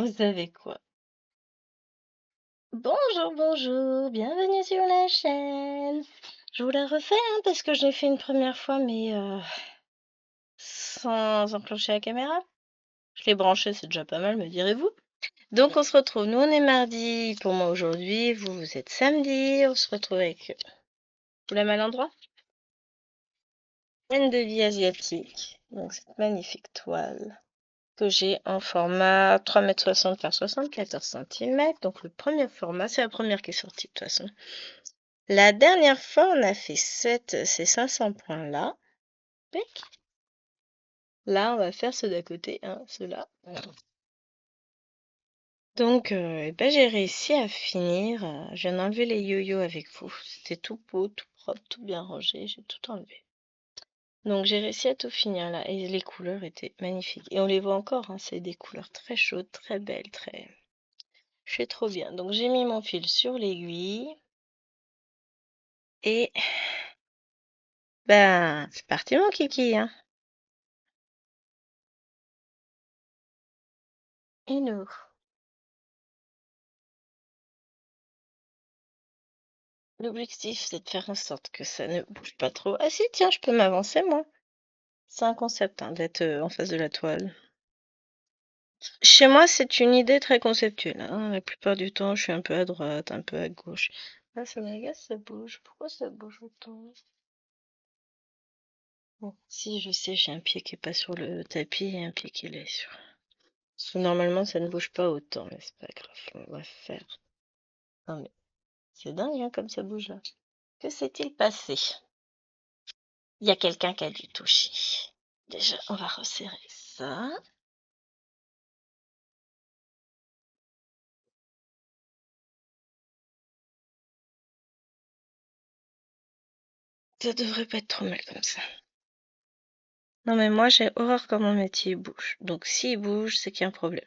Vous savez quoi? Bonjour, bonjour, bienvenue sur la chaîne. Je vous la refais parce que je l'ai fait une première fois, mais sans enclencher la caméra. Je l'ai branchée, c'est déjà pas mal, me direz-vous. Donc on se retrouve, nous on est mardi pour moi aujourd'hui, vous êtes samedi, on se retrouve avec vous la mal endroit. Scène de vie asiatique. Donc cette magnifique toile que j'ai en format 3,60 m par 74 cm. Donc le premier format, c'est la première qui est sortie de toute façon. La dernière fois, on a fait ces 500 points-là. Tac. Là, on va faire ceux d'à côté, hein, ceux-là. Donc, j'ai réussi à finir. Je viens d'enlever les yo-yo avec vous. C'était tout beau, tout propre, tout bien rangé. J'ai tout enlevé. Donc, j'ai réussi à tout finir là. Et les couleurs étaient magnifiques. Et on les voit encore, hein, c'est des couleurs très chaudes, très belles, très... Je suis trop bien. Donc, j'ai mis mon fil sur l'aiguille. Et... Ben, c'est parti mon kiki, hein. Et nous. L'objectif, c'est de faire en sorte que ça ne bouge pas trop. Ah si, tiens, je peux m'avancer, moi. C'est un concept, hein, d'être en face de la toile. Chez moi, c'est une idée très conceptuelle, hein. La plupart du temps, je suis un peu à droite, un peu à gauche. Ah, ça m'agace, ça bouge. Pourquoi ça bouge autant? Bon, si, je sais, j'ai un pied qui est pas sur le tapis et un pied qui l'est sur... Parce que normalement, ça ne bouge pas autant, mais c'est pas grave, on va faire. Non mais, c'est dingue, hein, comme ça bouge là. Que s'est-il passé? Il y a quelqu'un qui a dû toucher. Déjà, on va resserrer ça. Ça devrait pas être trop mal comme ça. Non mais moi j'ai horreur quand mon métier bouge. Donc s'il bouge, c'est qu'il y a un problème.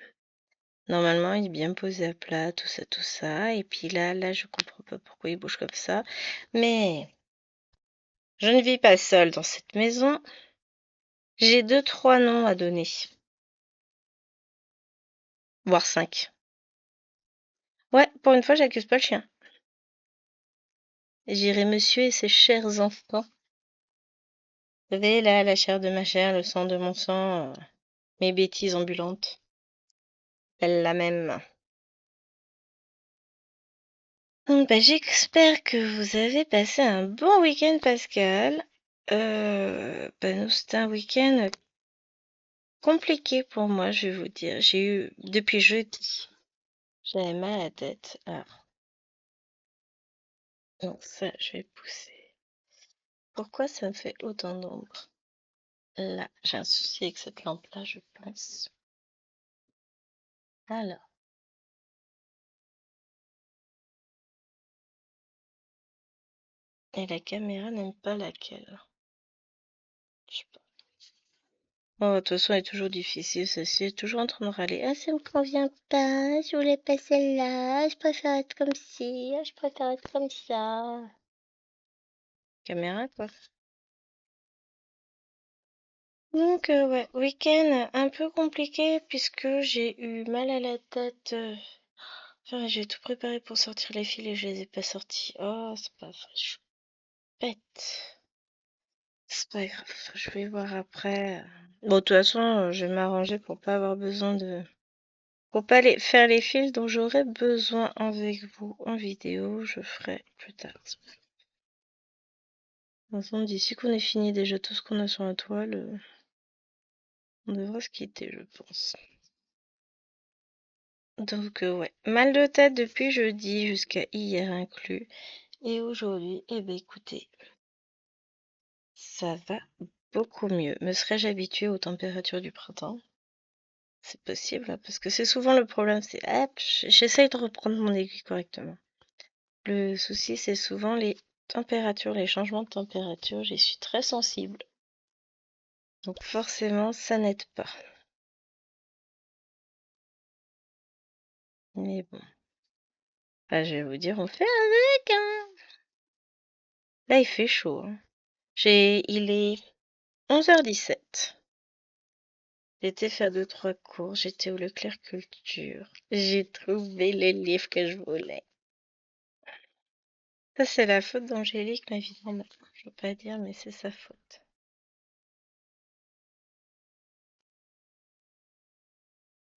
Normalement, il est bien posé à plat, tout ça, tout ça. Et puis là, je comprends pas pourquoi il bouge comme ça. Mais je ne vis pas seule dans cette maison. J'ai 2, 3 noms à donner. Voire 5. Ouais, pour une fois, j'accuse pas le chien. J'irai monsieur et ses chers enfants. Vous savez, là, la chair de ma chair, le sang de mon sang, mes bêtises ambulantes. Elle la même. J'espère que vous avez passé un bon week-end, Pascal. Nous, c'était un week-end compliqué pour moi, je vais vous dire. J'ai eu, depuis jeudi, j'avais mal à la tête. Alors, non, ça, je vais pousser. Pourquoi ça me fait autant d'ombre? Là, j'ai un souci avec cette lampe-là, je pense. Alors, et la caméra n'aime pas laquelle? Je sais pas. Bon, de toute façon, elle est toujours difficile, celle-ci est toujours en train de râler. Ah, ça me convient pas, je voulais pas celle-là, je préfère être comme ci, je préfère être comme ça. Caméra, quoi. Donc, ouais, week-end un peu compliqué puisque j'ai eu mal à la tête. Enfin, j'ai tout préparé pour sortir les fils et je les ai pas sortis. Oh, c'est pas vrai, je suis bête. C'est pas grave, je vais voir après. Bon, de toute façon, je vais m'arranger pour pas avoir besoin de... Pour pas faire les fils dont j'aurai besoin avec vous en vidéo, je ferai plus tard. De toute façon, d'ici qu'on ait fini déjà tout ce qu'on a sur la toile, on devrait se quitter, je pense. Donc, ouais, mal de tête depuis jeudi jusqu'à hier inclus. Et aujourd'hui, eh ben écoutez, ça va beaucoup mieux. Me serais-je habituée aux températures du printemps? C'est possible, hein, parce que c'est souvent le problème, c'est hop, j'essaye de reprendre mon aiguille correctement. Le souci, c'est souvent les températures, les changements de température, j'y suis très sensible. Donc forcément, ça n'aide pas. Mais bon, je vais vous dire, on fait avec, hein. Là, il fait chaud, hein. Il est 11h17. J'étais faire 2, 3 cours, j'étais au Leclerc Culture. J'ai trouvé les livres que je voulais. Ça, c'est la faute d'Angélique, ma vie normale. Je veux pas dire, mais c'est sa faute.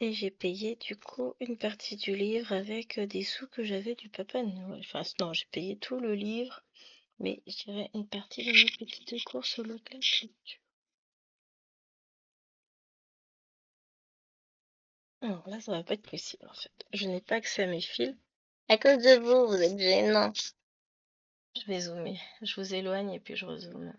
Et j'ai payé, du coup, une partie du livre avec des sous que j'avais du Papa Noël. Enfin, non, j'ai payé tout le livre, mais je dirais une partie de mes petites courses au Leclerc Culture. Alors là, ça va pas être possible, en fait. Je n'ai pas accès à mes fils. À cause de vous, vous êtes gênant. Je vais zoomer. Je vous éloigne et puis je rezoome.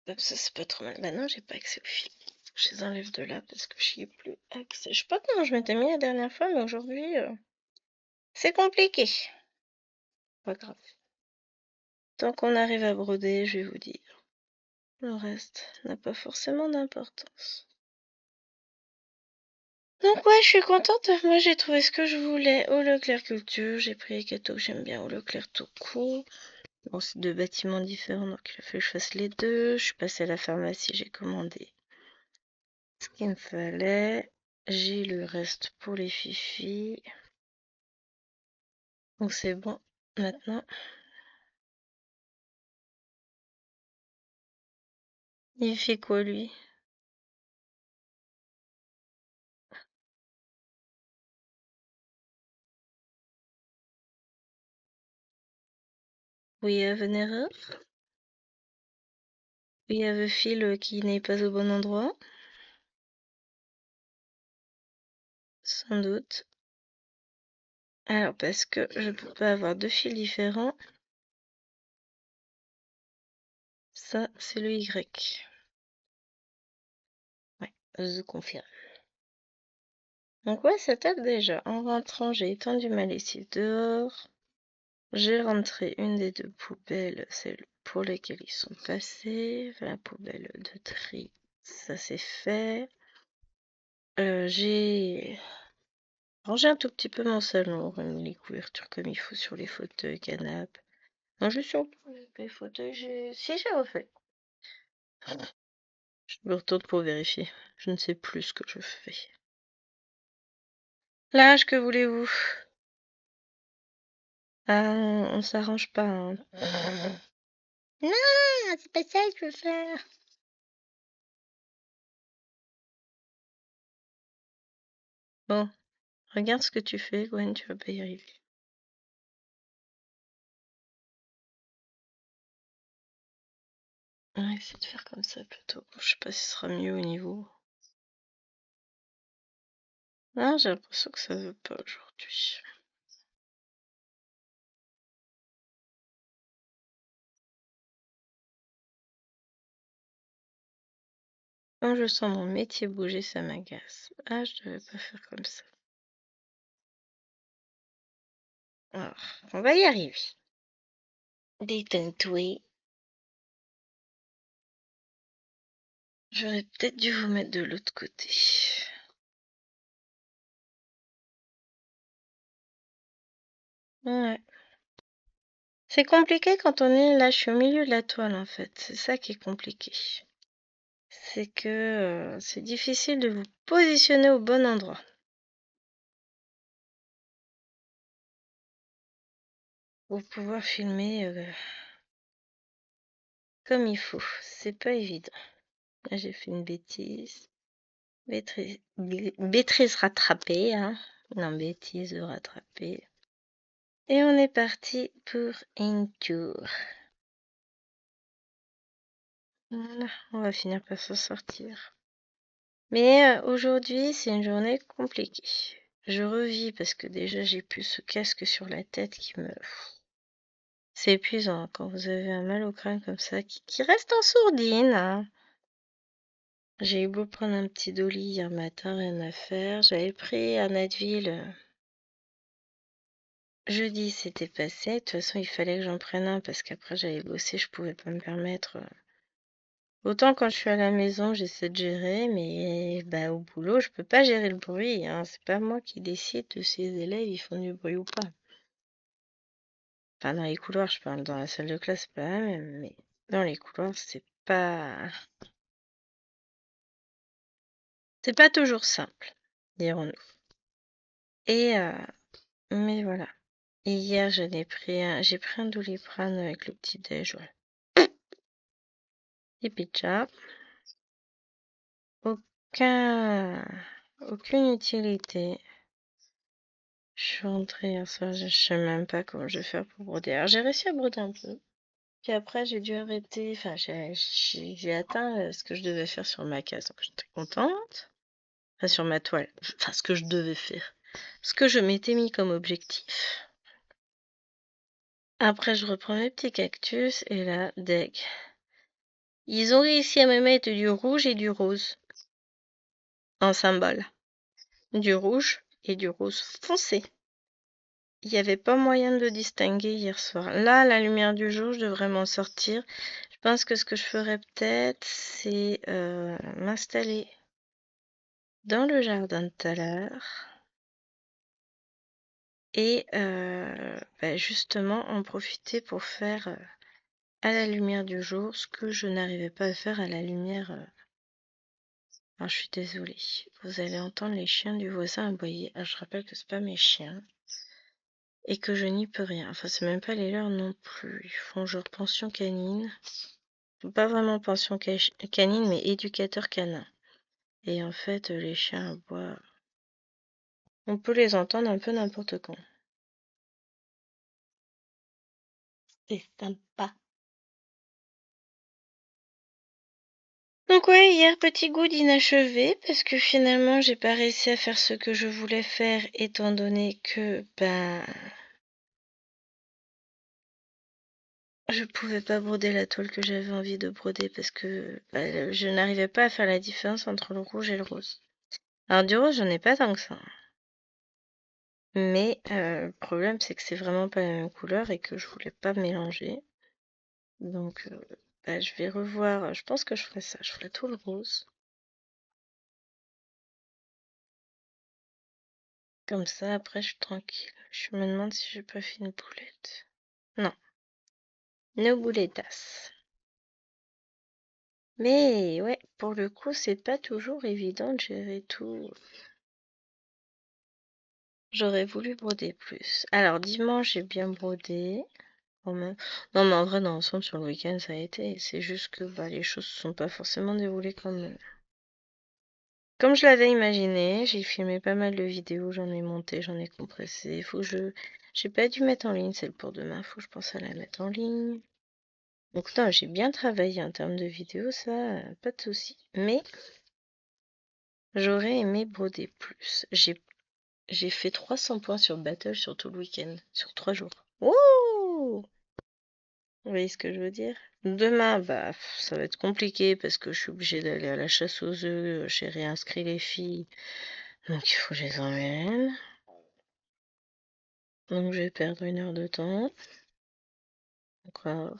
Comme ça, c'est pas trop mal. Bah non, j'ai pas accès aux fils. Je les enlève de là parce que j'y ai plus accès. Je sais pas comment je m'étais mis la dernière fois, mais aujourd'hui, c'est compliqué. Pas grave. Tant qu'on arrive à broder, je vais vous dire. Le reste n'a pas forcément d'importance. Donc ouais, je suis contente. Moi, j'ai trouvé ce que je voulais au Leclerc Culture. J'ai pris les gâteaux que j'aime bien au Leclerc tout court. Bon, c'est 2 bâtiments différents, donc il a fallu que je fasse les deux. Je suis passée à la pharmacie, j'ai commandé ce qu'il me fallait. J'ai le reste pour les fifis. Donc c'est bon. Maintenant, il fait quoi lui? We have an error? We have a fil qui n'est pas au bon endroit? Sans doute. Alors, parce que je peux pas avoir 2 fils différents. Ça, c'est le Y. Ouais, je confirme. Donc ouais, ça tape déjà. En rentrant, j'ai étendu ma lessive dehors. J'ai rentré une des 2 poubelles, celles pour lesquelles ils sont passés. La poubelle de tri, ça c'est fait. J'ai rangé un tout petit peu mon salon, remis les couvertures comme il faut sur les fauteuils, canapes. Non, je suis sur les fauteuils, si j'ai refait. Je me retourne pour vérifier. Je ne sais plus ce que je fais. L'âge, que voulez-vous? Ah, on s'arrange pas, hein. Non, c'est pas ça que je veux faire. Bon, regarde ce que tu fais, Gwen, tu vas pas y arriver. On va essayer de faire comme ça plutôt. Je sais pas si ce sera mieux au niveau. Ah, j'ai l'impression que ça veut pas aujourd'hui. Quand je sens mon métier bouger, ça m'agace. Ah, je devais pas faire comme ça. Alors, on va y arriver. Détends-toi. J'aurais peut-être dû vous mettre de l'autre côté. Ouais. C'est compliqué quand on est là, je suis au milieu de la toile en fait. C'est ça qui est compliqué. C'est que c'est difficile de vous positionner au bon endroit. Pour pouvoir filmer comme il faut. C'est pas évident. Là, j'ai fait une bêtise. Bêtise rattrapée, hein. Non, bêtise rattrapée. Et on est parti pour une tour. Voilà, on va finir par s'en sortir. Mais aujourd'hui, c'est une journée compliquée. Je revis parce que déjà j'ai plus ce casque sur la tête qui me... C'est épuisant hein, quand vous avez un mal au crâne comme ça qui reste en sourdine, hein. J'ai eu beau prendre un petit dolly hier matin, rien à faire. J'avais pris un Advil. Jeudi, c'était passé. De toute façon, il fallait que j'en prenne un parce qu'après j'allais bosser, je pouvais pas me permettre Autant quand je suis à la maison, j'essaie de gérer, mais bah, au boulot, je peux pas gérer le bruit, hein. C'est pas moi qui décide de si les élèves ils font du bruit ou pas. Enfin, dans les couloirs, je parle. Dans la salle de classe, c'est pas la même, mais dans les couloirs, c'est pas toujours simple, dirons-nous. Et mais voilà. Et hier, j'ai pris un Doliprane avec le petit déj, ouais. Et pizza. Aucun, aucune utilité. Je suis rentrée hier soir, je sais même pas comment je vais faire pour broder. Alors j'ai réussi à broder un peu. Puis après j'ai dû arrêter, enfin j'ai atteint ce que je devais faire sur ma case, donc j'étais contente. Enfin sur ma toile, enfin ce que je devais faire. Ce que je m'étais mis comme objectif. Après je reprends mes petits cactus et là, deg. Ils ont réussi à me mettre du rouge et du rose en symbole. Du rouge et du rose foncé. Il n'y avait pas moyen de distinguer hier soir. Là, à la lumière du jour, je devrais m'en sortir. Je pense que ce que je ferais peut-être, c'est m'installer dans le jardin de tout à l'heure et bah, justement en profiter pour faire à la lumière du jour ce que je n'arrivais pas à faire à la lumière. Alors, je suis désolée. Vous allez entendre les chiens du voisin aboyer. Alors, je rappelle que c'est pas mes chiens. Et que je n'y peux rien. Enfin, c'est même pas les leurs non plus. Ils font genre pension canine. Pas vraiment pension canine, mais éducateur canin. Et en fait, les chiens aboient. On peut les entendre un peu n'importe quand. C'est sympa. Donc ouais, hier, petit goût d'inachevé, parce que finalement, j'ai pas réussi à faire ce que je voulais faire, étant donné que, ben, je pouvais pas broder la toile que j'avais envie de broder, parce que je n'arrivais pas à faire la différence entre le rouge et le rose. Alors du rose, j'en ai pas tant que ça. Mais le problème, c'est que c'est vraiment pas la même couleur et que je voulais pas mélanger. Donc, bah, je vais revoir. Je pense que je ferai ça. Je ferai tout le rose. Comme ça, après, je suis tranquille. Je me demande si j'ai pas fait une boulette. Non, no boulettas. Mais ouais, pour le coup, c'est pas toujours évident de gérer tout. J'aurais voulu broder plus. Alors, dimanche, j'ai bien brodé. Quand même. Non, mais en vrai, dans l'ensemble, sur le week-end, ça a été. C'est juste que bah, les choses se sont pas forcément déroulées comme je l'avais imaginé. J'ai filmé pas mal de vidéos, j'en ai monté, j'en ai compressé. Faut que j'ai pas dû mettre en ligne celle pour demain, faut que je pense à la mettre en ligne. Donc non, j'ai bien travaillé en termes de vidéos, ça, pas de souci. Mais j'aurais aimé broder plus. J'ai fait 300 points sur Battle sur tout le week-end, sur 3 jours. Wouh! Vous voyez ce que je veux dire? Demain, bah, ça va être compliqué parce que je suis obligée d'aller à la chasse aux œufs. J'ai réinscrit les filles, donc il faut que je les emmène. Donc je vais perdre 1 heure de temps. Encore.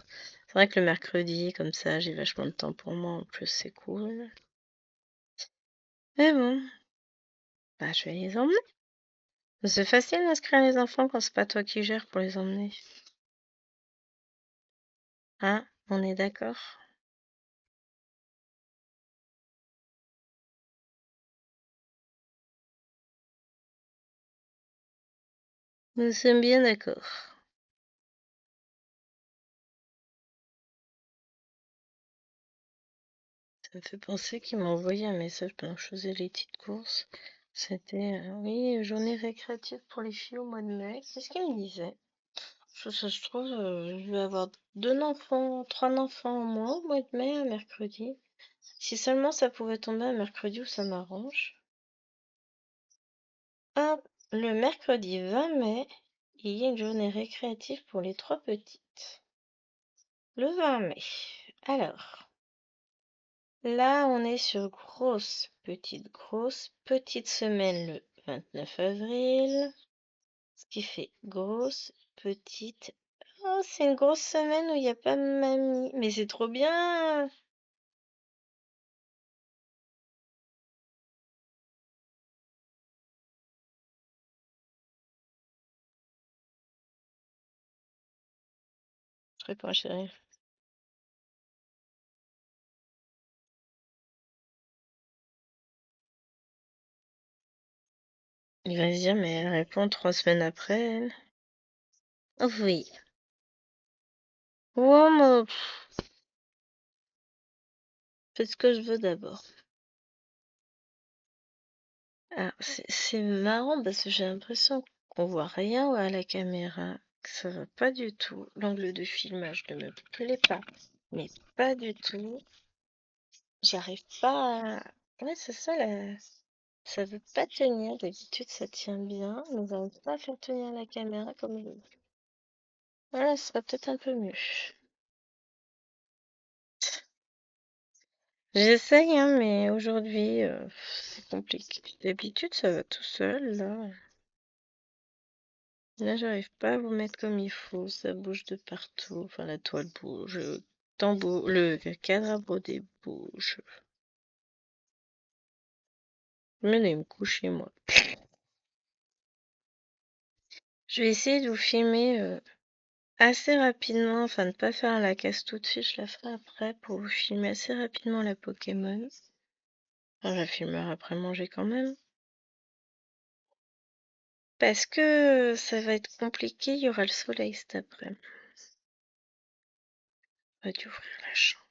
C'est vrai que le mercredi, comme ça, j'ai vachement de temps pour moi. En plus, c'est cool. Mais bon, bah, je vais les emmener. C'est facile d'inscrire les enfants quand c'est pas toi qui gères pour les emmener. Hein? On est d'accord? Nous sommes bien d'accord. Ça me fait penser qu'ils m'ont envoyé un message pendant que je faisais les petites courses. C'était, oui, journée récréative pour les filles au mois de mai. C'est ce qu'ils me disaient. Ça se trouve, je vais avoir 2 enfants, 3 enfants en moins au mois de mai, un mercredi. Si seulement ça pouvait tomber un mercredi où ça m'arrange. Hop, le mercredi 20 mai, il y a une journée récréative pour les 3 petites. Le 20 mai. Alors, là, on est sur grosse, petite semaine le 29 avril. Ce qui fait grosse, petite. Oh, c'est une grosse semaine où il n'y a pas mamie. Mais c'est trop bien! Réponds, chérie. Il va se dire, mais elle répond 3 semaines après, elle. Oui. Oh, moi, fais ce que je veux d'abord. Ah, c'est marrant parce que j'ai l'impression qu'on voit rien à la caméra. Que ça va pas du tout. L'angle de filmage ne me plaît pas. Mais pas du tout. J'arrive pas à... Ouais, c'est ça, là. Ça veut pas tenir. D'habitude, ça tient bien. Mais j'arrive pas à faire tenir la caméra comme je veux. Voilà, ce serait peut-être un peu mieux. J'essaye, hein, mais aujourd'hui, c'est compliqué. D'habitude, ça va tout seul, là. Là, j'arrive pas à vous mettre comme il faut. Ça bouge de partout. Enfin, la toile bouge. Le cadre à broder bouge. Je vais aller me coucher, moi. Je vais essayer de vous filmer assez rapidement. Enfin, ne pas faire la casse tout de suite. Je la ferai après pour vous filmer assez rapidement la Pokémon. Enfin, je la filmerai après manger quand même. Parce que ça va être compliqué. Il y aura le soleil cet après. On va dû ouvrir la chambre.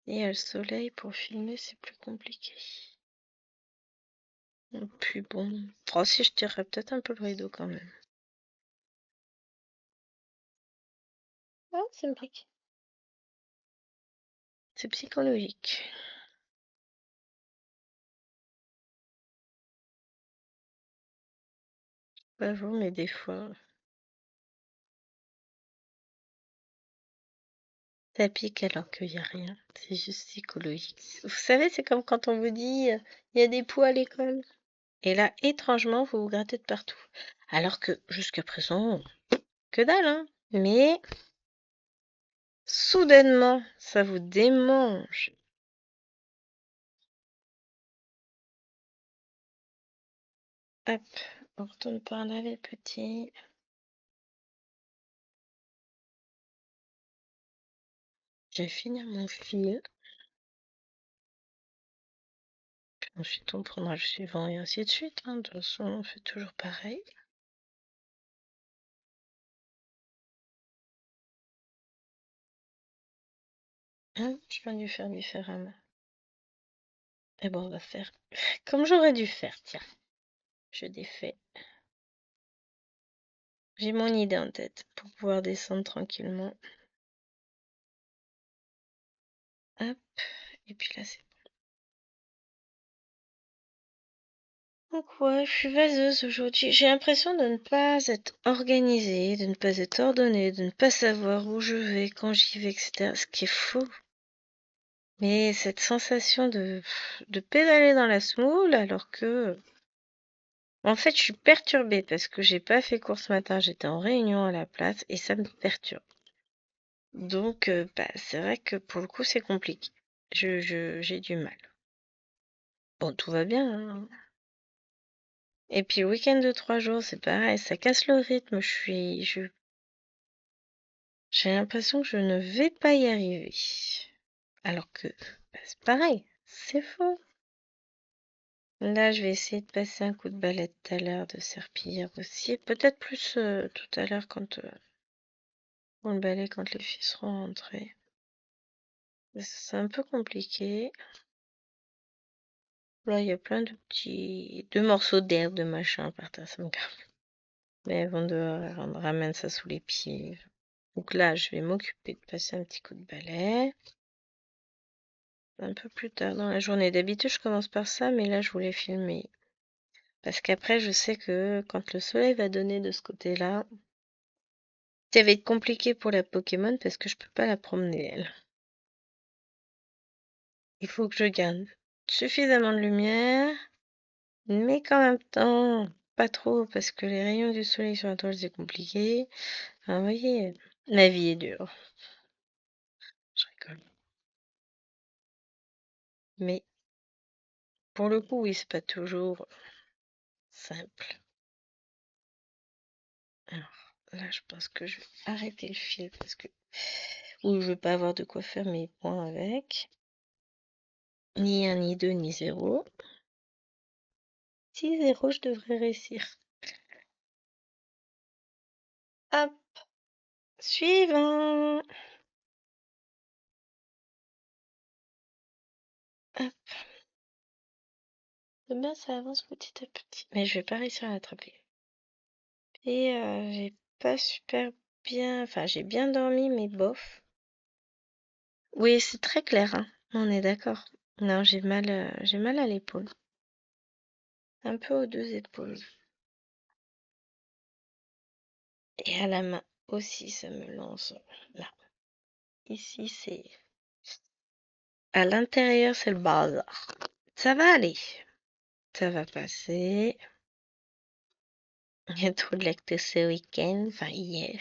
Et il y a le soleil pour filmer, c'est plus compliqué. Et puis bon. Oh, si je tirerais peut-être un peu le rideau quand même. Ah, c'est sympathique. C'est psychologique. Pas vous, mais des fois, ça pique alors qu'il n'y a rien. C'est juste psychologique. Vous savez, c'est comme quand on vous dit il y a des poux à l'école. Et là, étrangement, vous vous grattez de partout. Alors que jusqu'à présent, que dalle, hein. Mais soudainement, ça vous démange. Hop, on retourne par là, les petits. Je vais finir mon fil. Puis ensuite, on prendra le suivant et ainsi de suite, hein. De toute façon, on fait toujours pareil. Hein, je viens de faire différemment. Et bon, on va faire comme j'aurais dû faire. Tiens, je défais. J'ai mon idée en tête pour pouvoir descendre tranquillement. Hop, et puis là, c'est bon. Donc ouais, je suis vaseuse aujourd'hui. J'ai l'impression de ne pas être organisée, de ne pas être ordonnée, de ne pas savoir où je vais, quand j'y vais, etc. Ce qui est faux. Mais cette sensation de pédaler dans la semoule alors que... En fait, je suis perturbée parce que j'ai pas fait cours ce matin, j'étais en réunion à la place et ça me perturbe. Donc, bah, c'est vrai que pour le coup, c'est compliqué. J'ai du mal. Bon, tout va bien, hein. Et puis le week-end de 3 jours, c'est pareil, ça casse le rythme. J'ai l'impression que je ne vais pas y arriver. Alors que, bah, c'est pareil, c'est faux. Là, je vais essayer de passer un coup de balai tout à l'heure, de serpillière aussi. Peut-être plus tout à l'heure quand on le balai quand les filles seront rentrées. C'est un peu compliqué. Là, il y a plein de morceaux d'herbe, de machin par terre, ça me calme. Mais avant de ramène ça sous les pieds. Donc là, je vais m'occuper de passer un petit coup de balai. Un peu plus tard dans la journée. D'habitude, je commence par ça, mais là, je voulais filmer. Parce qu'après, je sais que quand le soleil va donner de ce côté-là, ça va être compliqué pour la Pokémon parce que je peux pas la promener, elle. Il faut que je garde suffisamment de lumière, mais qu'en même temps, pas trop, parce que les rayons du soleil sur la toile, c'est compliqué. Enfin, vous voyez, la vie est dure. Je rigole. Mais pour le coup, oui, c'est pas toujours simple. Alors là, je pense que je vais arrêter le fil parce que... Ou je veux pas avoir de quoi faire mes points avec. Ni un, ni deux, ni zéro. Si zéro, je devrais réussir. Hop, suivant. Hop, bien, ça avance petit à petit. Mais je vais pas réussir à l'attraper. Et j'ai pas super bien... Enfin, j'ai bien dormi, mais bof. Oui, c'est très clair, hein. On est d'accord. Non, j'ai mal à l'épaule. Un peu aux deux épaules. Et à la main aussi, ça me lance. Là. Ici, c'est... À l'intérieur, c'est le bazar. Ça va aller. Ça va passer. Il y a trop de lactose ce week-end, enfin hier.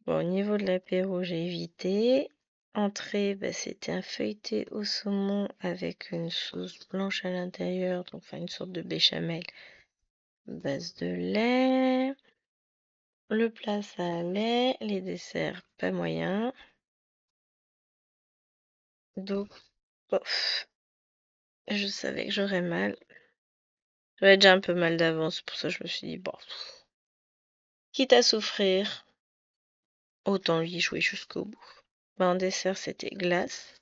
Bon, au niveau de l'apéro, j'ai évité. Entrée, bah, c'était un feuilleté au saumon avec une sauce blanche à l'intérieur, donc enfin une sorte de béchamel, base de lait. Le plat, ça allait. Les desserts, pas moyen. Donc, bof. Je savais que j'aurais mal. J'avais déjà un peu mal d'avance, pour ça je me suis dit, bon, quitte à souffrir, autant y jouer jusqu'au bout. Bah, en dessert, c'était glace,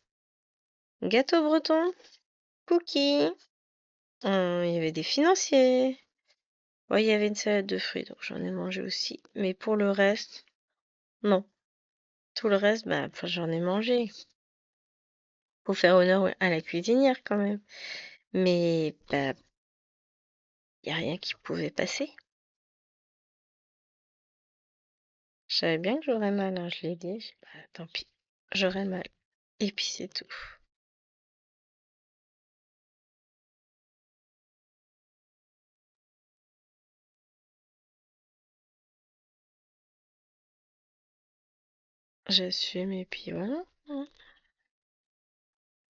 gâteau breton, cookies. Il y avait des financiers. Ouais, il y avait une salade de fruits, donc j'en ai mangé aussi. Mais pour le reste, non. Tout le reste, bah, enfin, j'en ai mangé. Faut faire honneur à la cuisinière quand même. Mais bah, il n'y a rien qui pouvait passer. Je savais bien que j'aurais mal, hein, je l'ai dit. Bah, tant pis, j'aurais mal. Et puis c'est tout. J'assume et puis voilà. De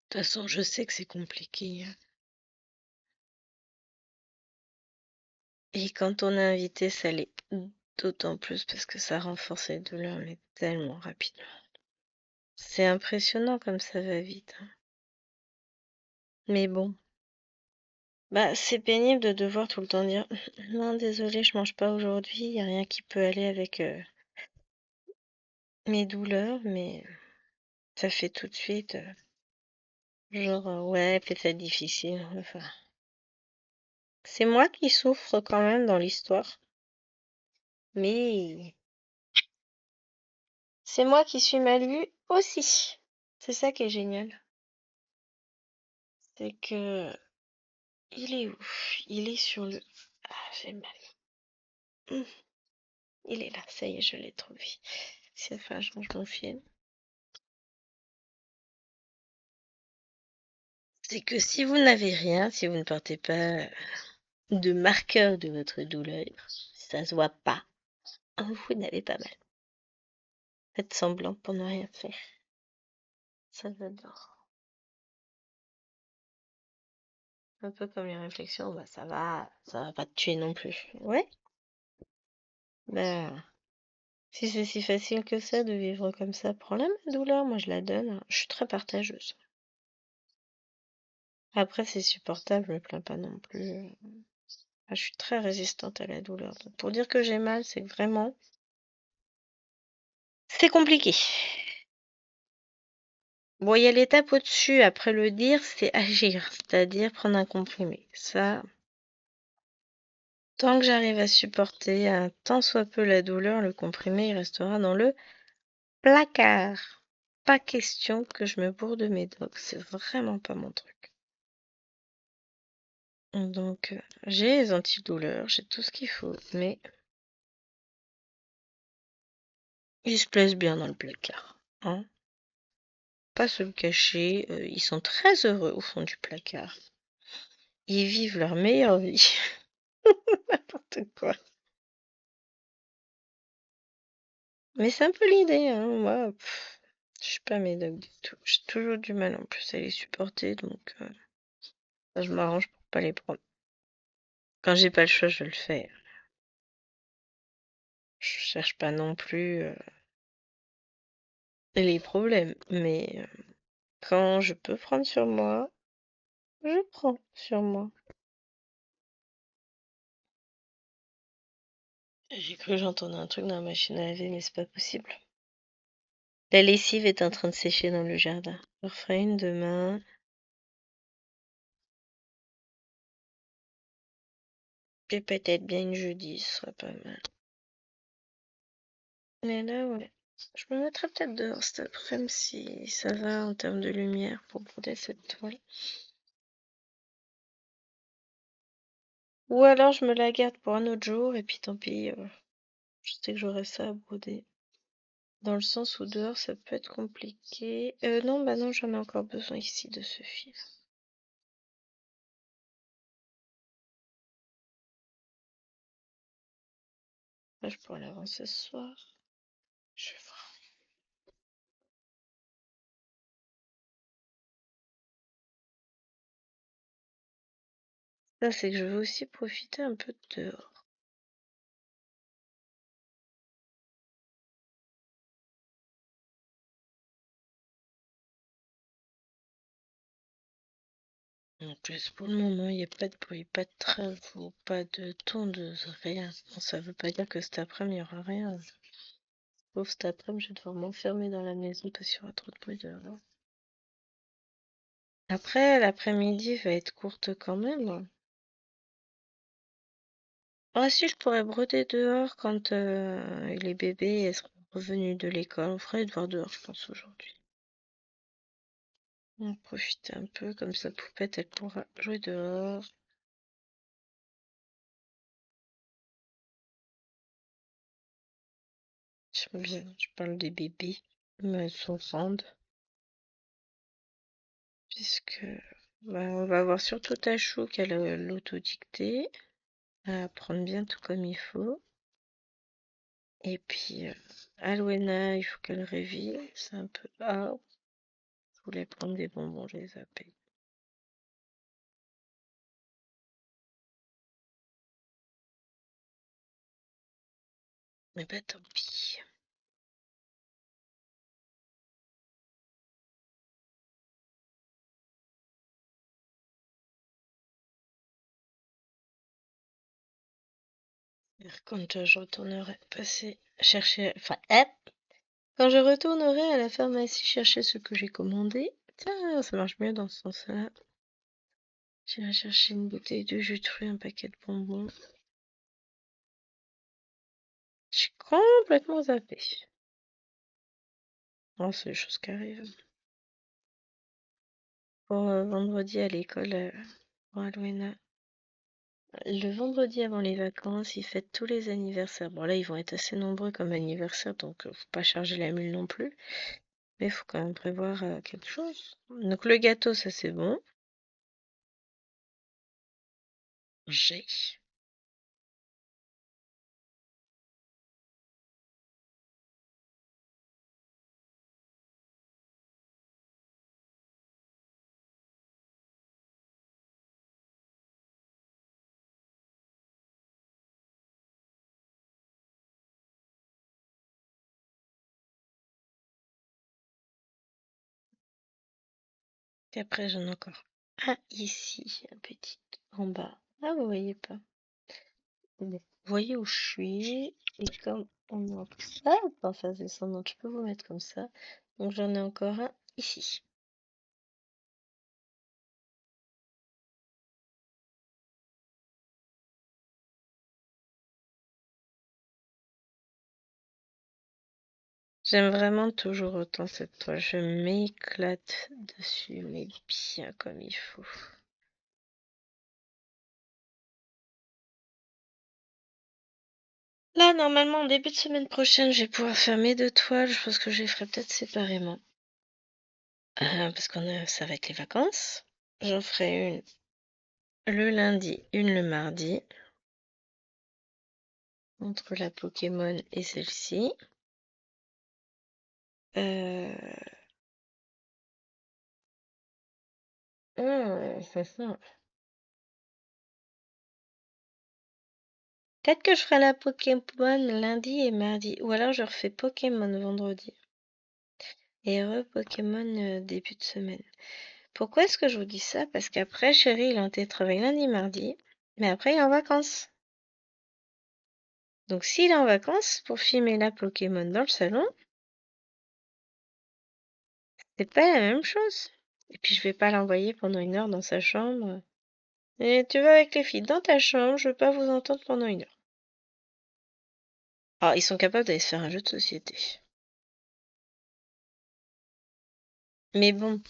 toute façon, je sais que c'est compliqué, hein. Et quand on est invité, ça l'est d'autant plus parce que ça renforce les douleurs, mais tellement rapidement. C'est impressionnant comme ça va vite, hein. Mais bon, bah c'est pénible de devoir tout le temps dire non, désolé, je mange pas aujourd'hui, il y a rien qui peut aller avec mes douleurs, mais ça fait tout de suite genre ouais, peut-être difficile. Enfin, c'est moi qui souffre quand même dans l'histoire, mais c'est moi qui suis mal vue aussi. C'est ça qui est génial. C'est que il est où? Il est sur le... Ah, j'ai mal. Hum, il est là, ça y est, je l'ai trouvé. Si enfin, je change mon film. C'est que si vous n'avez rien, si vous ne portez pas de marqueur de votre douleur, ça se voit pas. Vous n'avez pas mal. Faites semblant pour ne rien faire. Ça j'adore. Un peu comme les réflexions, bah ça va pas te tuer non plus. Ouais, bah si c'est si facile que ça de vivre comme ça, prends-la ma douleur, moi je la donne, hein. Je suis très partageuse. Après c'est supportable, je me plains pas non plus. Ah, je suis très résistante à la douleur. Donc, pour dire que j'ai mal, c'est que vraiment, c'est compliqué. Bon, il y a l'étape au-dessus, après le dire, c'est agir, c'est-à-dire prendre un comprimé. Ça, tant que j'arrive à supporter un tant soit peu la douleur, le comprimé, il restera dans le placard. Pas question que je me bourre de médoc, c'est vraiment pas mon truc. Donc, j'ai les antidouleurs, j'ai tout ce qu'il faut, mais ils se plaisent bien dans le placard, hein. Pas se le cacher, ils sont très heureux au fond du placard. Ils vivent leur meilleure vie. N'importe quoi. Mais c'est un peu l'idée, hein. Moi, je suis pas médoc du tout. J'ai toujours du mal en plus à les supporter, donc je m'arrange pour pas les prendre. Quand j'ai pas le choix, je le fais. Je cherche pas non plus les problèmes, mais quand je peux prendre sur moi, je prends sur moi. J'ai cru que j'entendais un truc dans la machine à laver, mais c'est pas possible. La lessive est en train de sécher dans le jardin. Je referai une demain. Et peut-être bien une jeudi, ce serait pas mal. Mais là, ouais. Je me mettrai peut-être dehors cet après-midi si ça va en termes de lumière pour broder cette toile. Ou alors je me la garde pour un autre jour et puis tant pis, je sais que j'aurai ça à broder. Dans le sens où dehors ça peut être compliqué. Non, bah non, j'en ai encore besoin ici de ce fil. Là, je pourrais l'avancer ce soir. Je vais voir. Ça, c'est que je veux aussi profiter un peu de dehors. En plus, pour le moment, il n'y a pas de bruit, pas de travaux, pas de tondeuse, rien. Bon, ça veut pas dire que cet après-midi, il n'y aura rien. Sauf cet après-midi, je vais devoir m'enfermer dans la maison parce qu'il y aura trop de bruit dehors. Après, l'après-midi va être courte quand même. Ah si, je pourrais broder dehors quand les bébés seront revenus de l'école. On ferait devoir dehors, je pense, aujourd'hui. On va profiter un peu, comme ça, Poupette, elle pourra jouer dehors. J'aime bien, je parle des bébés, mais elles sont grandes, puisque bah, on va voir surtout Tachou qu'elle a l'autodictée, à apprendre bien tout comme il faut. Et puis, Alwena, il faut qu'elle révise, c'est un peu... Ah, je voulais prendre des bonbons, je les ai zappés. Mais bah tant pis. Quand je retournerai passer chercher, enfin, hop, quand je retournerai à la pharmacie chercher ce que j'ai commandé, tiens, ça marche mieux dans ce sens-là. J'irai chercher une bouteille de jus de fruits, un paquet de bonbons. Je suis complètement zappée. Oh, c'est des choses qui arrivent. Pour vendredi à l'école, pour Alwena. Le vendredi avant les vacances, ils fêtent tous les anniversaires. Bon, là, ils vont être assez nombreux comme anniversaire, donc faut pas charger la mule non plus. Mais il faut quand même prévoir quelque chose. Donc le gâteau, ça c'est bon. J'ai. Et après, j'en ai encore un ici, un petit en bas. Ah, vous voyez pas. Bon. Vous voyez où je suis. Et comme on est en ça en face descendante, je peux vous mettre comme ça. Donc j'en ai encore un ici. J'aime vraiment toujours autant cette toile. Je m'éclate dessus, mais bien comme il faut. Là, normalement, en début de semaine prochaine, je vais pouvoir faire mes deux toiles. Je pense que je les ferai peut-être séparément. Parce ça va être les vacances. J'en ferai une le lundi, une le mardi. Entre la Pokémon et celle-ci. Euh... c'est ça. Peut-être que je ferai la Pokémon lundi et mardi. Ou alors je refais Pokémon vendredi. Et Pokémon début de semaine. Pourquoi est-ce que je vous dis ça? Parce qu'après, chérie, il est en télétravail lundi, mardi. Mais après, il est en vacances. Donc s'il est en vacances, pour filmer la Pokémon dans le salon, c'est pas la même chose. Et puis je vais pas l'envoyer pendant 1 heure dans sa chambre. Et tu vas avec les filles dans ta chambre, je veux pas vous entendre pendant 1 heure. Alors, ils sont capables d'aller se faire un jeu de société. Mais bon,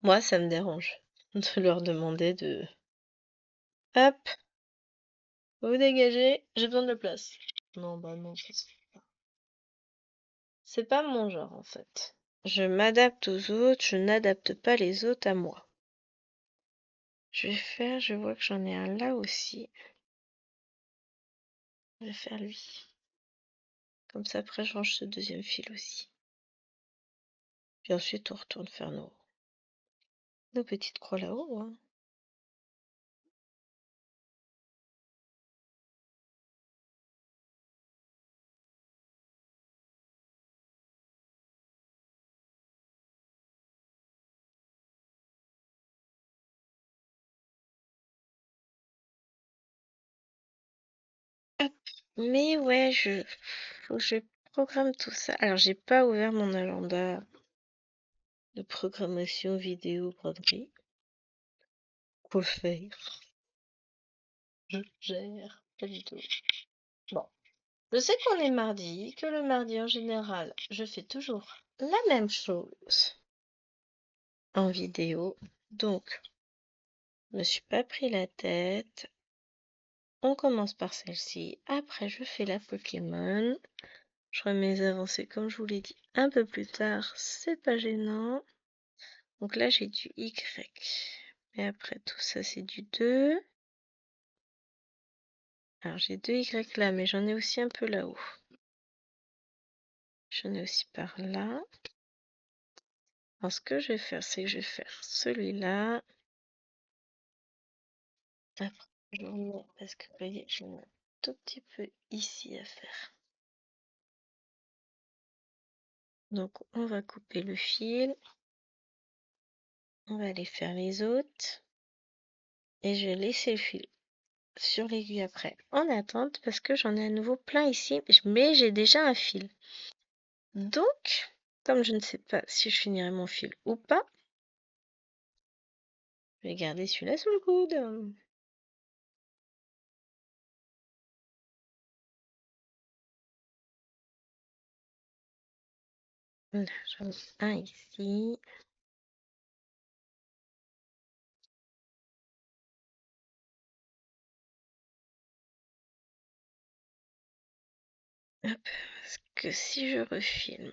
moi, ça me dérange de leur demander de... Hop, vous dégagez, j'ai besoin de place. Non, bah non, ça se fait pas. C'est pas mon genre, en fait. Je m'adapte aux autres, je n'adapte pas les autres à moi. Je vois que j'en ai un là aussi. Je vais faire lui. Comme ça, après, je range ce deuxième fil aussi. Puis ensuite, on retourne faire nos petites croix là-haut, hein. Hop. Mais ouais, faut que je programme tout ça. Alors, j'ai pas ouvert mon agenda de programmation vidéo broderie. Quoi faire? Je gère. Pas du tout. Bon. Je sais qu'on est mardi, que le mardi en général, je fais toujours la même chose en vidéo. Donc, je me suis pas pris la tête. On commence par celle-ci. Après, je fais la Pokémon. Je remets les avancées comme je vous l'ai dit un peu plus tard. C'est pas gênant. Donc là, j'ai du Y. Et après, tout ça, c'est du 2. Alors, j'ai 2 Y là, mais j'en ai aussi un peu là-haut. J'en ai aussi par là. Alors, ce que je vais faire, c'est que je vais faire celui-là. Après, je remets, parce que vous voyez, j'ai un tout petit peu ici à faire. Donc, on va couper le fil. On va aller faire les autres. Et je vais laisser le fil sur l'aiguille après en attente parce que j'en ai à nouveau plein ici. Mais j'ai déjà un fil. Donc, comme je ne sais pas si je finirai mon fil ou pas, je vais garder celui-là sous le coude. Là, j'en ai un ici. Hop, parce que si je refilme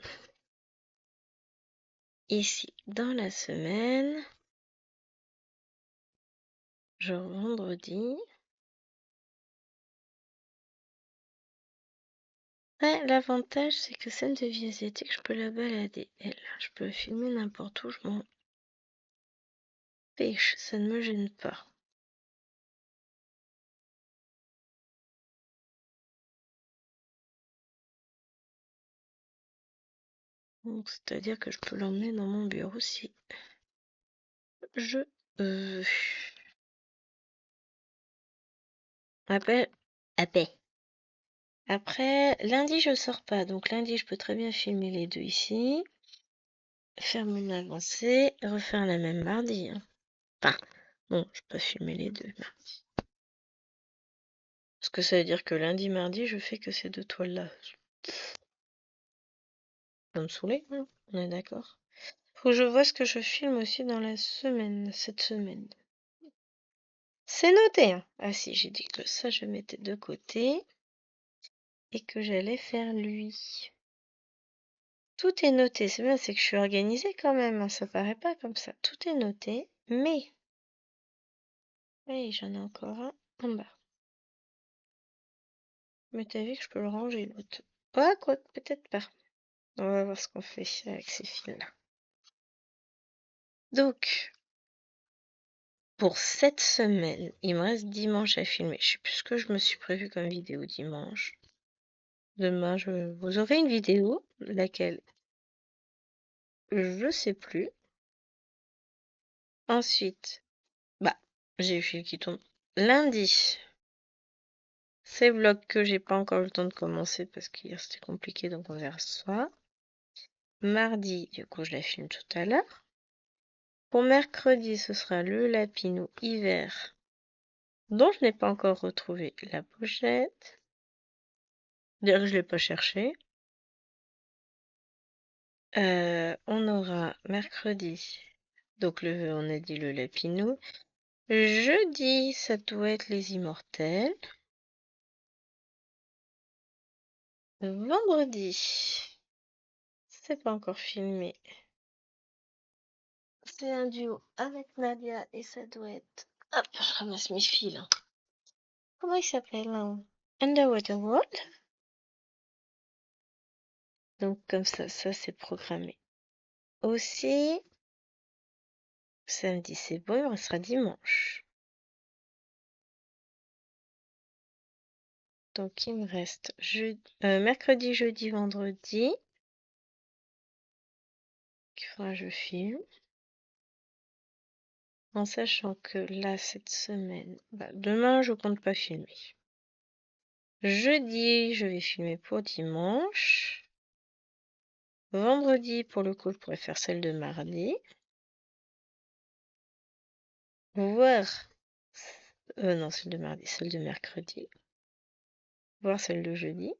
ici dans la semaine, genre vendredi. Ouais, l'avantage c'est que scène de vie asiatique, je peux la balader. Elle, je peux la filmer n'importe où, je m'en fiche, ça ne me gêne pas. Donc, c'est-à-dire que je peux l'emmener dans mon bureau si je veux. Après, après, lundi je sors pas, donc lundi je peux très bien filmer les deux ici, faire mon avancée, refaire la même mardi, hein. Enfin, non, je peux filmer les deux mardi. Parce que ça veut dire que lundi, mardi, je fais que ces deux toiles-là. Ça va me saouler, hein, on est d'accord. Faut que je vois ce que je filme aussi dans la semaine, cette semaine. C'est noté, hein. Ah si, j'ai dit que ça je mettais de côté et que j'allais faire lui. Tout est noté, c'est bien, c'est que je suis organisée quand même, hein, ça paraît pas comme ça. Tout est noté, mais... Oui, j'en ai encore un en bas. Mais t'as vu que je peux le ranger l'autre. Ah, quoi, peut-être pas. On va voir ce qu'on fait avec ces fils-là. Donc, pour cette semaine, il me reste dimanche à filmer. Je sais plus ce que je me suis prévu comme vidéo dimanche. Demain, vous aurez une vidéo, laquelle je sais plus. Ensuite, bah, j'ai le fil qui tombe. Lundi, c'est le vlog que j'ai pas encore eu le temps de commencer parce qu'hier c'était compliqué, donc on verra ce soir. Mardi, du coup, je la filme tout à l'heure. Pour mercredi, ce sera le Lapinou hiver, dont je n'ai pas encore retrouvé la pochette. D'ailleurs, je l'ai pas cherché. On aura mercredi, donc on a dit le Lapinou. Jeudi, ça doit être les Immortels. Vendredi, c'est pas encore filmé. C'est un duo avec Nadia et ça doit être... Hop, je ramasse mes fils. Comment il s'appelle hein Underwater World. Donc comme ça c'est programmé. Aussi, samedi c'est bon, il restera dimanche. Donc il me reste mercredi, jeudi, vendredi. Qu'il faudra que je filme. En sachant que là, cette semaine, demain je compte pas filmer. Jeudi, je vais filmer pour dimanche. Vendredi, pour le coup, je pourrais faire celle de mardi. Voir... non, celle de mardi, celle de mercredi. Voir celle de jeudi.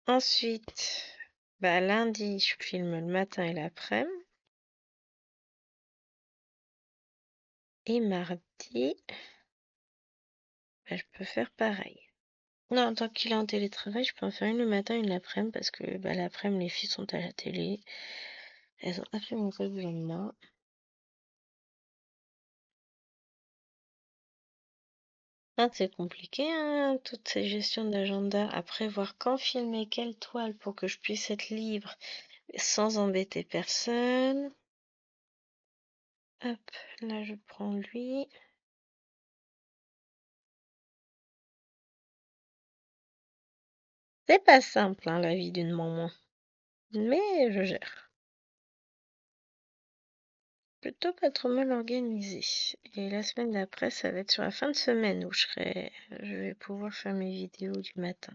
Ensuite, lundi, je filme le matin et l'après-midi. Et mardi, je peux faire pareil. Non, tant qu'il est en télétravail, je peux en faire une le matin et une l'après-midi parce que l'après-midi, les filles sont à la télé. Elles ont absolument pas besoin de moi. Ah, c'est compliqué, hein, toutes ces gestions d'agenda. Après, voir quand filmer quelle toile pour que je puisse être libre sans embêter personne. Hop, là, je prends lui. C'est pas simple, hein, la vie d'une maman. Mais je gère. Plutôt pas trop mal organisé. Et la semaine d'après, ça va être sur la fin de semaine où je vais pouvoir faire mes vidéos du matin.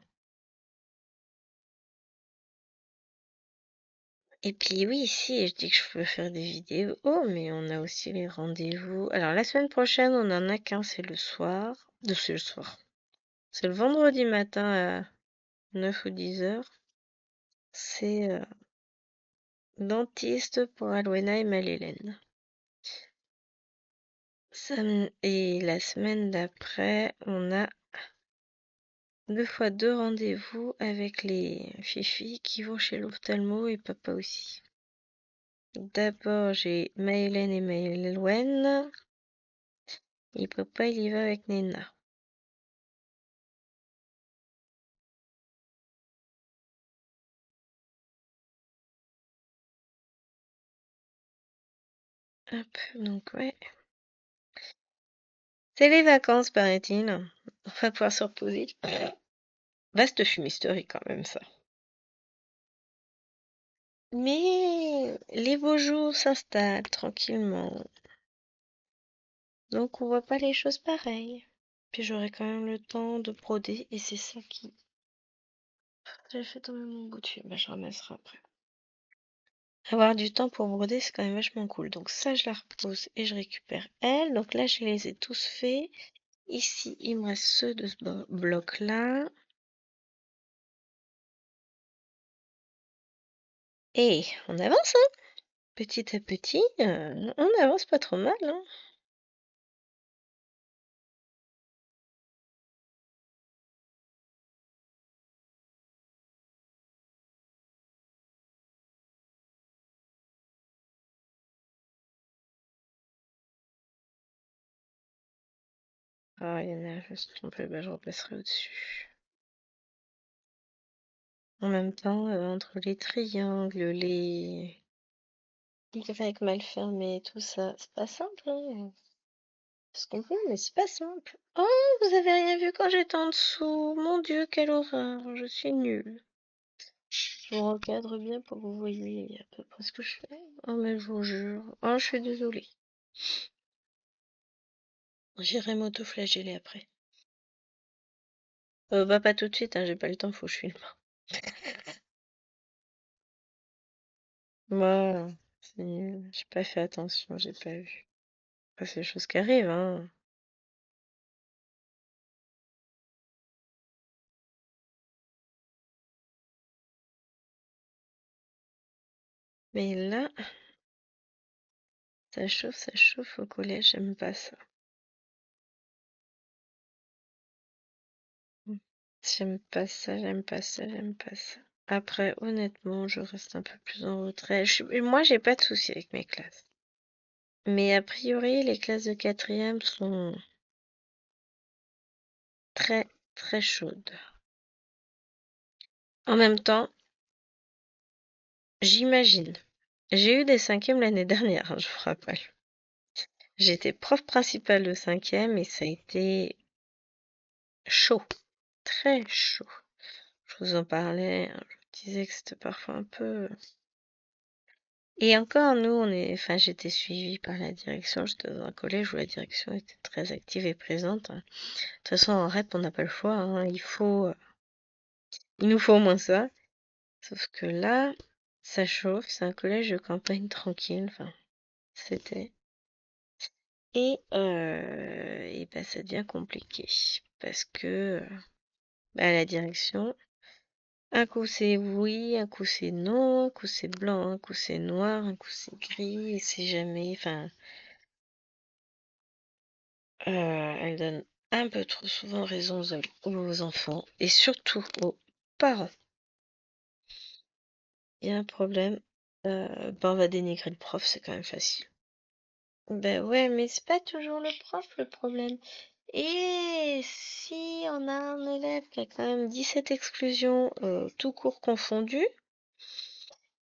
Et puis oui, si, je dis que je peux faire des vidéos, mais on a aussi les rendez-vous. Alors la semaine prochaine, on en a qu'un, c'est le soir. C'est le soir. C'est le vendredi matin à 9 ou 10 heures. C'est dentiste pour Alwena et Marie-Hélène. Et la semaine d'après, on a 2 fois 2 rendez-vous avec les filles qui vont chez l'ophtalmo et papa aussi. D'abord, j'ai Maëlène et Maëlwen. Et papa, il y va avec Nena. Hop, donc ouais. C'est les vacances, paraît-il. On va pouvoir se reposer. Vaste fumisterie quand même, ça. Mais les beaux jours s'installent tranquillement. Donc on voit pas les choses pareilles. Puis j'aurai quand même le temps de broder et c'est ça qui... J'ai fait tomber mon bout de fil. Je ramasserai après. Avoir du temps pour broder, c'est quand même vachement cool. Donc ça, je la repose et je récupère elle. Donc là, je les ai tous faits. Ici, il me reste ceux de ce bloc-là. Et on avance, hein. Petit à petit, on avance pas trop mal, hein. Ah, il y en a, je me suis trompée, je repasserai au-dessus. En même temps, entre les triangles, avec mal fermé et tout ça. C'est pas simple, hein. C'est ce qu'on peut, mais c'est pas simple. Oh, vous avez rien vu quand j'étais en dessous. Mon Dieu, quelle horreur. Je suis nulle. Je vous recadre bien pour que vous voyez à peu près ce que je fais. Oh, mais je vous jure. Oh, je suis désolée. J'irai m'autoflageller après. Bah, pas tout de suite, hein, j'ai pas le temps, faut que je filme. Voilà. J'ai pas fait attention, j'ai pas vu. Après, c'est des choses qui arrivent, hein. Mais là, ça chauffe au collège, j'aime pas ça. J'aime pas ça, j'aime pas ça, j'aime pas ça. Après, honnêtement, je reste un peu plus en retrait. Moi, j'ai pas de souci avec mes classes. Mais a priori, les classes de quatrième sont très, très chaudes. En même temps, j'imagine. J'ai eu des cinquièmes l'année dernière, hein, je vous rappelle. J'étais prof principale de cinquième et ça a été chaud, très chaud. Je vous en parlais, hein, je vous disais que c'était parfois un peu. Et encore, nous, enfin, j'étais suivie par la direction. J'étais dans un collège où la direction était très active et présente, hein. De toute façon, en REP, on n'a pas le choix, hein. Il nous faut au moins ça. Sauf que là, ça chauffe. C'est un collège de campagne tranquille. Enfin, c'était. Et bah, ça devient compliqué parce que bah, la direction, un coup c'est oui, un coup c'est non, un coup c'est blanc, un coup c'est noir, un coup c'est gris, et c'est jamais. Enfin, elle donne un peu trop souvent raison aux enfants et surtout aux parents. Il y a un problème, bah, on va dénigrer le prof, c'est quand même facile. Ben ouais, mais c'est pas toujours le prof le problème. Et si on a un élève qui a quand même 17 exclusions, tout court confondu,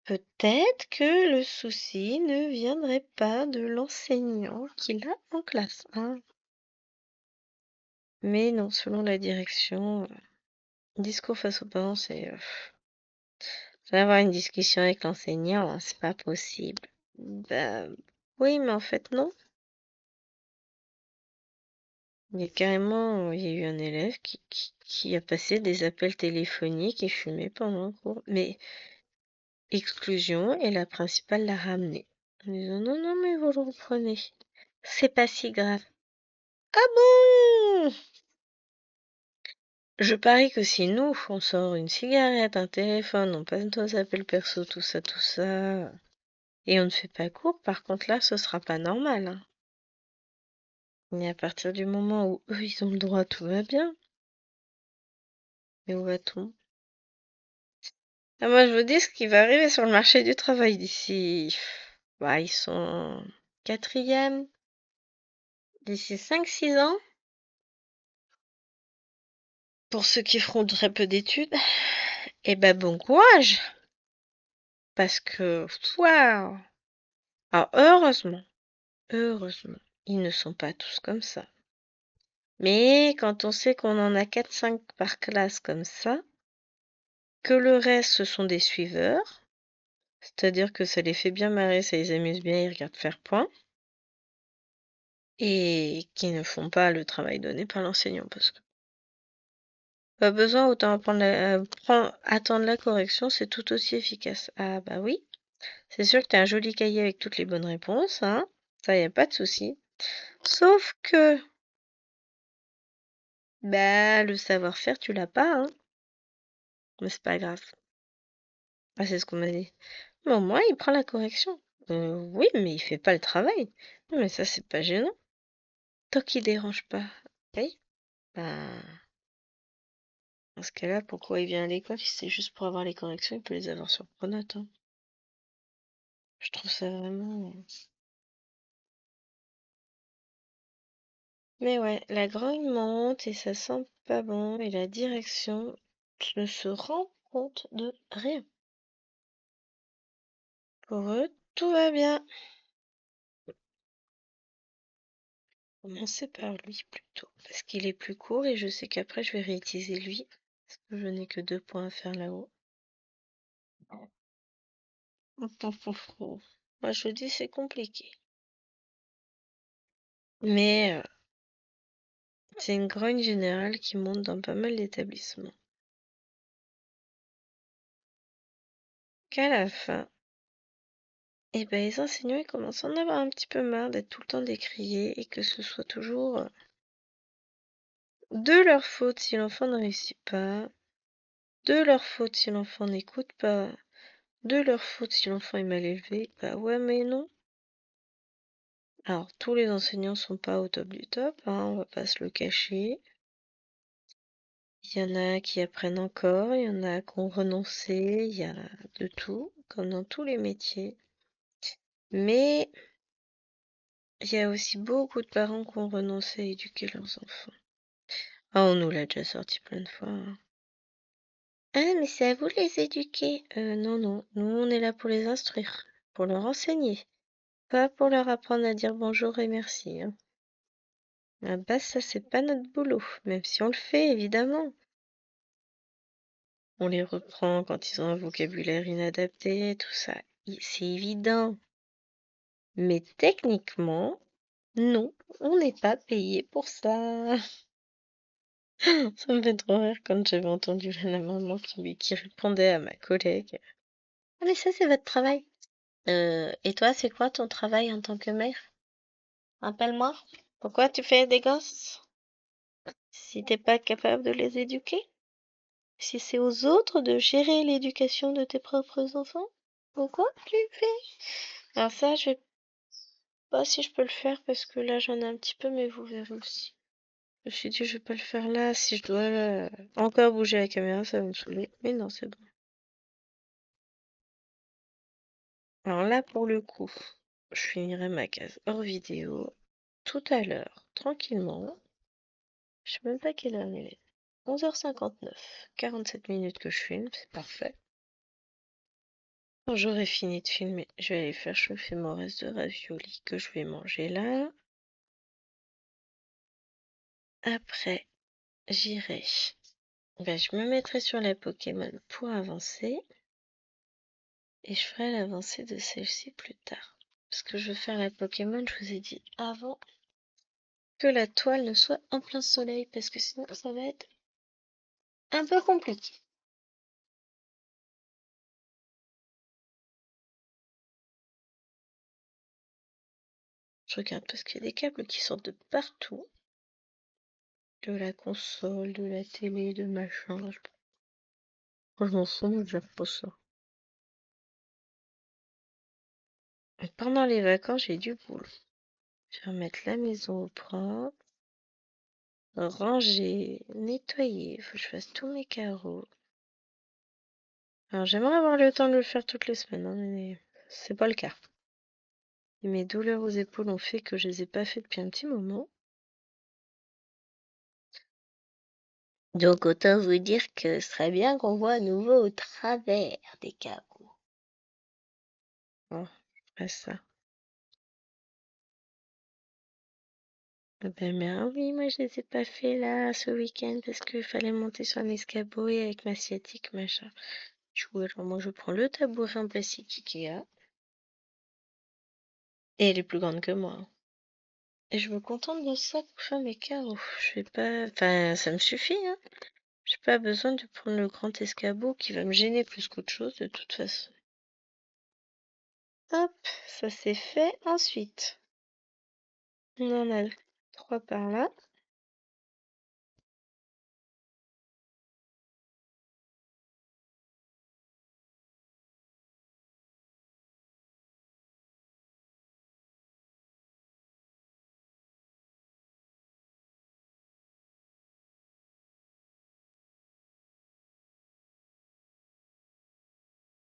peut-être que le souci ne viendrait pas de l'enseignant qu'il a en classe, hein. Mais non, selon la direction, discours face aux parents, c'est je vais avoir une discussion avec l'enseignant, hein, c'est pas possible. Bah oui, mais en fait non. Il y a eu un élève qui a passé des appels téléphoniques et fumé pendant le cours. Mais exclusion et la principale l'a ramené. En disant non, non, mais vous le reprenez. C'est pas si grave. Ah bon? Je parie que si nous, on sort une cigarette, un téléphone, on passe nos appels perso, tout ça, et on ne fait pas cours, par contre là, ce sera pas normal, hein. Mais à partir du moment où eux, ils ont le droit, tout va bien. Mais où va-t-on? Ah, moi, je vous dis ce qui va arriver sur le marché du travail d'ici. Bah, ils sont en quatrième. D'ici 5, 6 ans, pour ceux qui feront très peu d'études, eh ben bon courage. Parce que, waouh! Alors, heureusement, ils ne sont pas tous comme ça. Mais quand on sait qu'on en a 4, 5 par classe comme ça, que le reste, ce sont des suiveurs, c'est-à-dire que ça les fait bien marrer, ça les amuse bien, ils regardent faire point, et qui ne font pas le travail donné par l'enseignant, parce que pas besoin, autant attendre la correction, c'est tout aussi efficace. Ah bah oui, c'est sûr que t'as un joli cahier avec toutes les bonnes réponses, hein, ça y a pas de souci. Sauf que, bah, le savoir-faire, tu l'as pas, hein, mais c'est pas grave. Ah, c'est ce qu'on m'a dit. Mais au moins, il prend la correction. Oui, mais il fait pas le travail. Non, mais ça, c'est pas gênant. Tant qu'il dérange pas. Oui. Bah, dans ce cas-là, pourquoi il vient à l'école? Si c'est juste pour avoir les corrections, il peut les avoir sur Pronote, hein. Je trouve ça vraiment. Mais ouais, la grogne monte et ça sent pas bon et la direction ne se rend compte de rien. Pour eux, Tout va bien. Commencer par lui plutôt, parce qu'il est plus court et je sais qu'après je vais réutiliser lui, parce que je n'ai que 2 points à faire là-haut. Moi je dis c'est compliqué. Mais c'est une grogne générale qui monte dans pas mal d'établissements. Qu'à la fin, eh ben, les enseignants ils commencent à en avoir un petit peu marre d'être tout le temps décriés et que ce soit toujours de leur faute si l'enfant ne réussit pas, de leur faute si l'enfant n'écoute pas, de leur faute si l'enfant est mal élevé. Bah ouais mais non. Alors tous les enseignants sont pas au top du top, hein, on va pas se le cacher. Il y en a qui apprennent encore, il y en a qui ont renoncé, il y a de tout, comme dans tous les métiers. Mais il y a aussi beaucoup de parents qui ont renoncé à éduquer leurs enfants. Ah, on nous l'a déjà sorti plein de fois, hein. Ah, mais c'est à vous de les éduquer. Non, non, nous on est là pour les instruire, pour leur enseigner, pas pour leur apprendre à dire bonjour et merci, hein. Ah bah ça c'est pas notre boulot, même si on le fait évidemment. On les reprend quand ils ont un vocabulaire inadapté, tout ça. C'est évident. Mais techniquement, non, on n'est pas payé pour ça. Ça me fait trop rire quand j'avais entendu la maman qui répondait à ma collègue. Ah mais ça c'est votre travail. Et toi c'est quoi ton travail en tant que mère? Rappelle-moi. Pourquoi tu fais des gosses? Si t'es pas capable de les éduquer? Si c'est aux autres de gérer l'éducation de tes propres enfants? Pourquoi tu le fais? Alors ça, je vais pas si je peux le faire parce que là j'en ai un petit peu, mais vous verrez aussi. Je me suis dit je vais pas le faire là, si je dois encore bouger la caméra, ça va me saouler. Mais non, c'est bon. Alors là, pour le coup, je finirai ma case hors vidéo tout à l'heure, tranquillement. Je sais même pas quelle heure il est. 11h59. 47 minutes que je filme, c'est parfait. Quand j'aurai fini de filmer, je vais aller faire chauffer mon reste de ravioli que je vais manger là. Après, j'irai. Ben, je me mettrai sur la Pokémon pour avancer. Et je ferai l'avancée de celle-ci plus tard. Parce que je veux faire la Pokémon, je vous ai dit avant que la toile ne soit en plein soleil. Parce que sinon, ça va être un peu compliqué. Je regarde parce qu'il y a des câbles qui sortent de partout. De la console, de la télé, de machin. Je m'en fous, mais j'aime pas ça. Et pendant les vacances, j'ai du boulot. Je vais remettre la maison au propre. Ranger, nettoyer. Faut que je fasse tous mes carreaux. Alors j'aimerais avoir le temps de le faire toutes les semaines, hein, mais c'est pas le cas. Et mes douleurs aux épaules ont fait que je les ai pas fait depuis un petit moment. Donc autant vous dire que ce serait bien qu'on voit à nouveau au travers des carreaux. Bon, je ferai ça. Ben mais ah oui, moi je les ai pas fait là ce week-end parce qu'il fallait monter sur un escabeau et avec ma sciatique, machin. Alors moi je prends le tabouret en plastique Ikea. Et elle est plus grande que moi, hein. Et je me contente de ça pour faire mes carreaux. Je vais pas. Enfin, ça me suffit, hein. J'ai pas besoin de prendre le grand escabeau qui va me gêner plus qu'autre chose de toute façon. Hop, ça c'est fait. Ensuite, on en a 3 par là.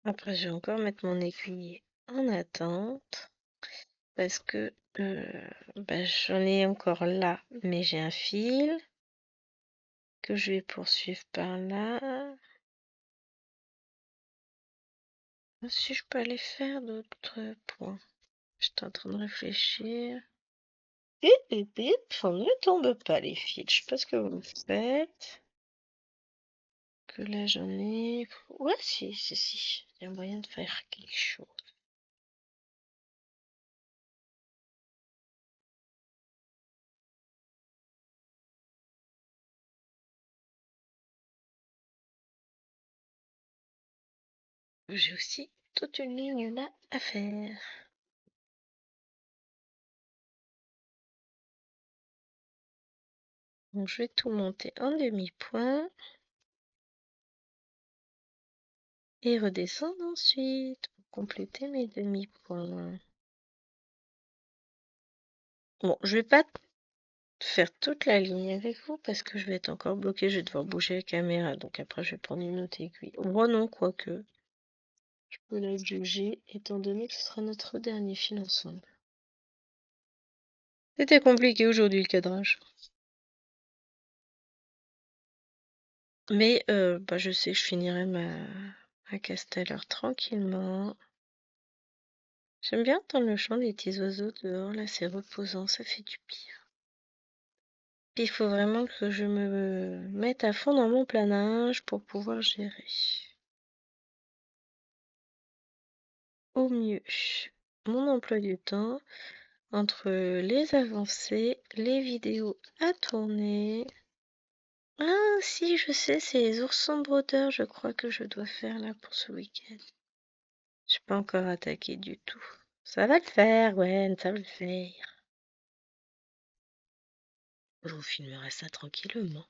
Après, je vais encore mettre mon aiguille en attente parce que bah, j'en ai encore là, mais j'ai un fil que je vais poursuivre par là. Si je peux aller faire d'autres points. J'étais en train de réfléchir. On ne tombe pas les fils. Je sais pas ce que vous faites. Que là j'en ai. Ouais, si. Il y a moyen de faire quelque chose. J'ai aussi toute une ligne là à faire. Donc je vais tout monter en demi-point. Et redescendre ensuite pour compléter mes demi-points. Bon, je vais pas faire toute la ligne avec vous parce que je vais être encore bloquée. Je vais devoir bouger la caméra. Donc après, je vais prendre une autre aiguille. Moi non, quoique. Je peux la juger étant donné que ce sera notre dernier fil ensemble. C'était compliqué aujourd'hui le cadrage. Mais je sais que je finirai ma castelleur tranquillement. J'aime bien entendre le chant des petits oiseaux dehors. Là, c'est reposant, ça fait du bien. Puis il faut vraiment que je me mette à fond dans mon planage pour pouvoir gérer au mieux mon emploi du temps entre les avancées, les vidéos à tourner. Ah si, je sais, c'est les oursons brodeurs, je crois que je dois faire là pour ce week-end. Je suis pas encore attaqué du tout. Ça va le faire, Gwen, ça va le faire. Je vous filmerai ça tranquillement.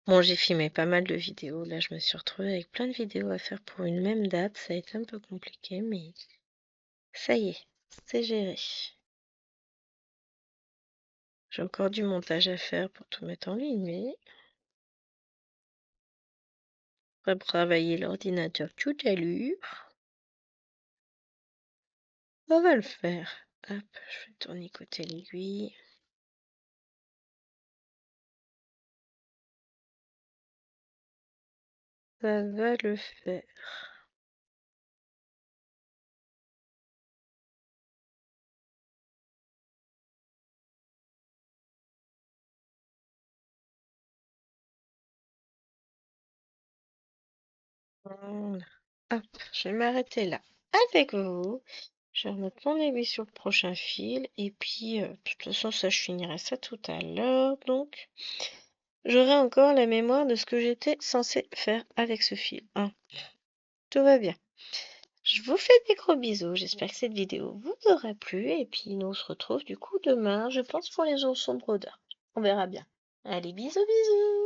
Bon, j'ai filmé pas mal de vidéos. Là, je me suis retrouvée avec plein de vidéos à faire pour une même date. Ça a été un peu compliqué, mais ça y est, c'est géré. J'ai encore du montage à faire pour tout mettre en ligne, mais travailler l'ordinateur tout à l'heure. On va le faire. Hop, je vais tournicoter l'aiguille. Ça va le faire. Voilà. Hop, je vais m'arrêter là avec vous. Je vais remettre mon aiguille sur le prochain fil. Et puis, de toute façon, ça, je finirai ça tout à l'heure. Donc, j'aurai encore la mémoire de ce que j'étais censée faire avec ce fil. Hein. Tout va bien. Je vous fais des gros bisous. J'espère que cette vidéo vous aura plu. Et puis, nous on se retrouve du coup demain, je pense, pour les oursons brodeurs. On verra bien. Allez, bisous, bisous!